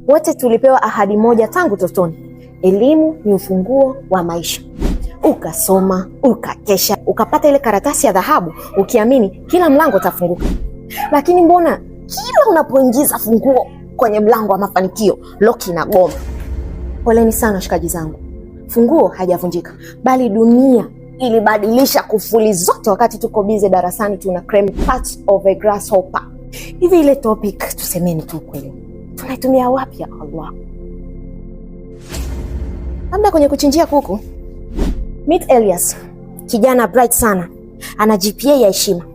Wote tulipewa ahadi moja tangu totoni: elimu ni ufunguo wa maisha. Ukasoma, ukakesha, ukapata ile karatasi ya dhahabu ukiamini kila mlango utafunguka. Lakini mbona kila unapoingiza funguo kwenye mlango wa mafanikio lock inagoma? Poleni sana shikaji zangu, funguo haijavunjika, bali dunia ilibadilisha kufuli zote wakati tuko busy darasani tuna cram parts of a grasshopper. Hivi ile topic tusemeni tu kweli, tunaitumia wapi ya Allah? Labda kwenye kuchinjia kuku. Meet Elias, kijana bright sana, ana GPA ya heshima.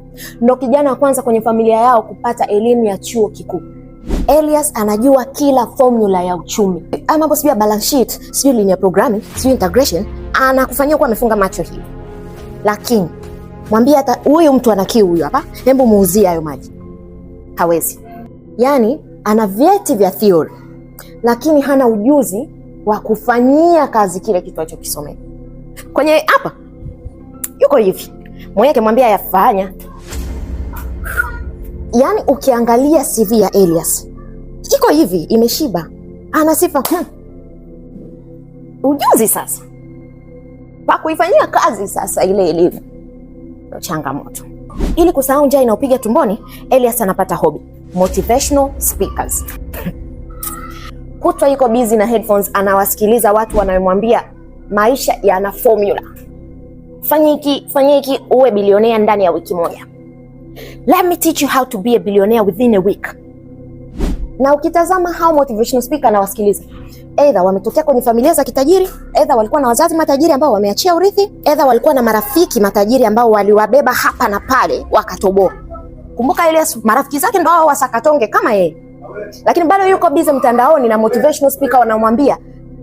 Ndo kijana wa kwanza kwenye familia yao kupata elimu ya chuo kikuu. Elias anajua kila formula ya uchumi. Mambo sijui ya balance sheet, sijui linear programming, sijui integration, anakufanyia kuwa amefunga macho hivi. Lakini mwambie hata huyu mtu ana kiu huyu hapa, hebu muuzie hayo maji. Hawezi. Yaani ana vyeti vya theory, lakini hana ujuzi wa kufanyia kazi kile kitu alichokisomea. Kwenye hapa yuko hivi, mweke mwambie yafanya. Yaani ukiangalia CV ya Elias iko hivi, imeshiba, ana sifa ujuzi sasa pa kuifanyia kazi. Sasa ile elimu ndio changamoto. Ili kusahau njaa inaopiga tumboni, Elias anapata hobby: motivational speakers. Kutwa yuko busy na headphones, anawasikiliza watu wanayomwambia maisha yana formula. Fanya hiki uwe bilionea ndani ya wiki moja. Let me teach you how to be a billionaire within a week. Na ukitazama hao motivational speaker anawasikiliza, either wametokea kwenye familia za kitajiri, either walikuwa na wazazi matajiri ambao wameachia urithi, either walikuwa na marafiki matajiri ambao waliwabeba hapa na pale wakatoboa. Kumbuka ile marafiki zake ndio hao wasakatonge kama yeye. Lakini bado yuko busy mtandaoni na motivational speaker wanamwambia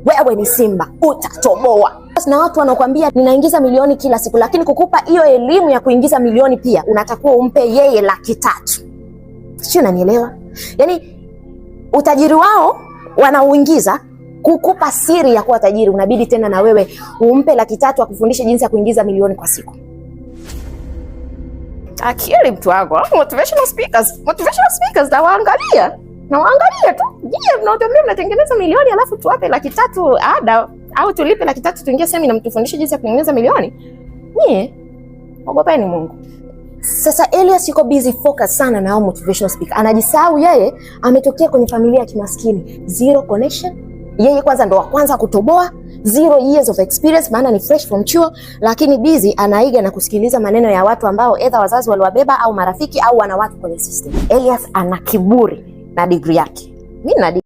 wewe ni simba, utatoboa. Na watu wanakuambia ninaingiza milioni kila siku, lakini kukupa hiyo elimu ya kuingiza milioni pia unatakiwa umpe yeye 300,000. Sio, unanielewa? Yaani utajiri wao wanauingiza, kukupa siri ya kuwa tajiri unabidi tena na wewe umpe 300,000 akufundishe jinsi ya kuingiza milioni kwa siku. Akili mtu wangu, motivational speakers na waangalia tu. Je, mnaotembea mnatengeneza milioni alafu tuwape 300,000 ada au tulipe 300,000 tuingie seminar mtufundishe jinsi ya kutengeneza milioni? Nie, ogopeni Mungu. Sasa Elias yuko busy focus sana na motivational speaker. Anajisahau yeye ametokea kwenye familia ya kimaskini, zero connection. Yeye kwanza ndo wa kwanza kutoboa, 0 years of experience, maana ni fresh from chuo, lakini busy anaiga na kusikiliza maneno ya watu ambao either wazazi waliwabeba au marafiki au wana watu kwenye system. Elias ana kiburi na degree yake. Mimi na